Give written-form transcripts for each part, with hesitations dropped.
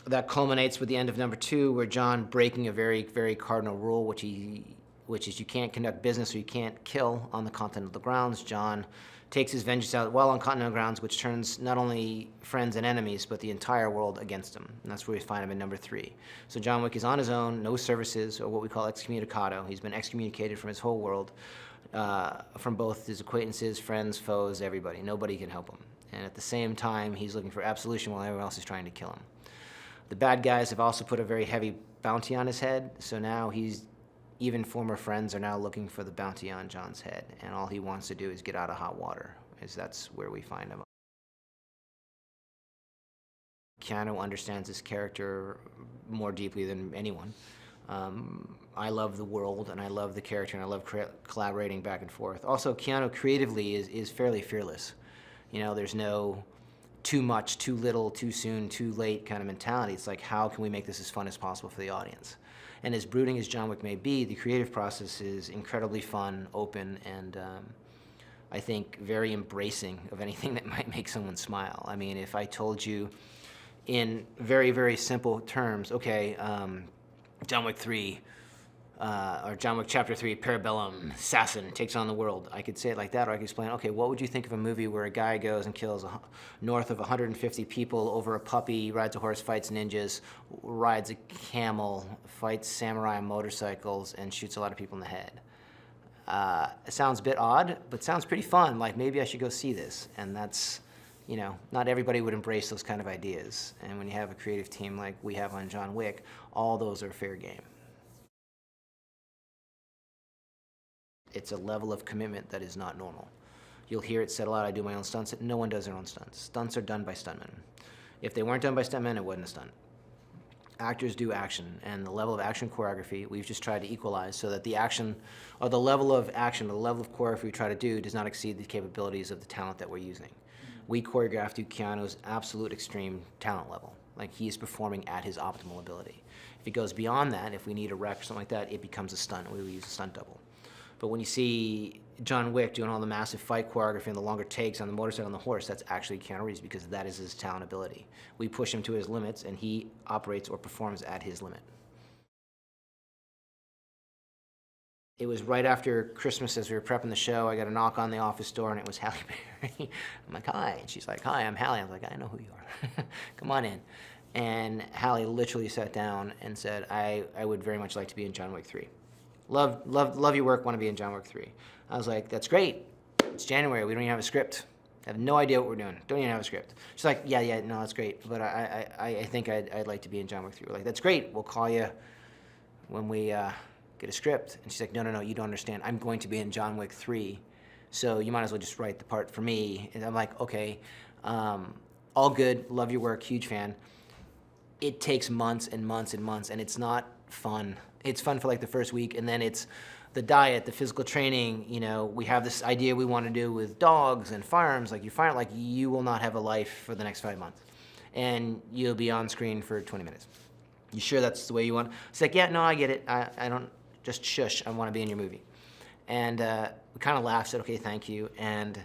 that culminates with the end of number 2, where John, breaking a very, very cardinal rule, which is you can't conduct business or you can't kill on the continental grounds. John takes his vengeance out well on continental grounds, which turns not only friends and enemies, but the entire world against him. And that's where we find him in number 3. So John Wick is on his own, no services, or what we call excommunicado. He's been excommunicated from his whole world, from both his acquaintances, friends, foes, everybody. Nobody can help him. And at the same time, he's looking for absolution while everyone else is trying to kill him. The bad guys have also put a very heavy bounty on his head, so now even former friends are now looking for the bounty on John's head, and all he wants to do is get out of hot water, as that's where we find him. Keanu understands his character more deeply than anyone. I love the world, and I love the character, and I love collaborating back and forth. Also, Keanu creatively is fairly fearless. You know, there's no too much, too little, too soon, too late kind of mentality. It's like, how can we make this as fun as possible for the audience? And as brooding as John Wick may be, the creative process is incredibly fun, open, and I think very embracing of anything that might make someone smile. I mean, if I told you in very, very simple terms, okay, John Wick 3, or John Wick Chapter 3, Parabellum, assassin takes on the world. I could say it like that, or I could explain, okay, what would you think of a movie where a guy goes and kills north of 150 people over a puppy, rides a horse, fights ninjas, rides a camel, fights samurai on motorcycles, and shoots a lot of people in the head? It sounds a bit odd, but sounds pretty fun. Like, maybe I should go see this. And that's, you know, not everybody would embrace those kind of ideas. And when you have a creative team like we have on John Wick, all those are fair game. It's a level of commitment that is not normal. You'll hear it said a lot, I do my own stunts. No one does their own stunts. Stunts are done by stuntmen. If they weren't done by stuntmen, it wasn't a stunt. Actors do action, and the level of action choreography we've just tried to equalize so that the action, or the level of action, or the level of choreography we try to do does not exceed the capabilities of the talent that we're using. We choreograph to Keanu's absolute extreme talent level. Like, he is performing at his optimal ability. If it goes beyond that, if we need a wreck or something like that, it becomes a stunt. We will use a stunt double. But when you see John Wick doing all the massive fight choreography and the longer takes on the motorcycle and the horse, that's actually Keanu Reeves, because that is his talent ability. We push him to his limits, and he operates or performs at his limit. It was right after Christmas, as we were prepping the show, I got a knock on the office door, and it was Halle Berry. I'm like, hi. And she's like, hi, I'm Halle. I was like, I know who you are. Come on in. And Halle literally sat down and said, I would very much like to be in John Wick 3. Love your work, want to be in John Wick 3. I was like, that's great. It's January, we don't even have a script. I have no idea what we're doing. Don't even have a script. She's like, yeah, no, that's great, but I think I'd like to be in John Wick 3. We're like, that's great, we'll call you when we get a script. And she's like, no, you don't understand. I'm going to be in John Wick 3, so you might as well just write the part for me. And I'm like, okay, all good, love your work, huge fan. It takes months and months and months, and it's not fun. It's fun for like the first week, and then it's the diet, the physical training. You know, we have this idea we want to do with dogs and firearms. Like, you will not have a life for the next 5 months, and you'll be on screen for 20 minutes. You sure that's the way you want? It's like, yeah, no, I get it. I don't, just shush, I want to be in your movie. And we kind of laughed, said, okay, thank you. And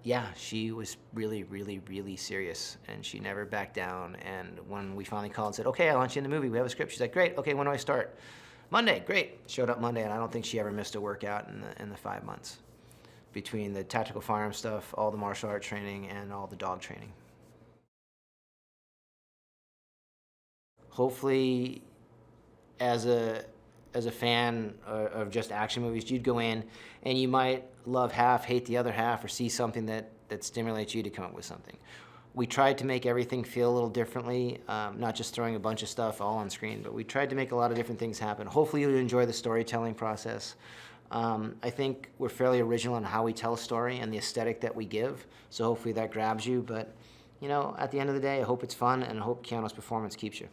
yeah, she was really, really, really serious, and she never backed down. And when we finally called and said, okay, I want you in the movie, we have a script, she's like, great, okay, when do I start? Monday, great. Showed up Monday, and I don't think she ever missed a workout in the 5 months between the tactical firearm stuff, all the martial art training, and all the dog training. Hopefully, as a fan of just action movies, you'd go in and you might love half, hate the other half, or see something that stimulates you to come up with something. We tried to make everything feel a little differently, not just throwing a bunch of stuff all on screen, but we tried to make a lot of different things happen. Hopefully you'll enjoy the storytelling process. I think we're fairly original in how we tell a story and the aesthetic that we give, so hopefully that grabs you. But, you know, at the end of the day, I hope it's fun, and I hope Keanu's performance keeps you.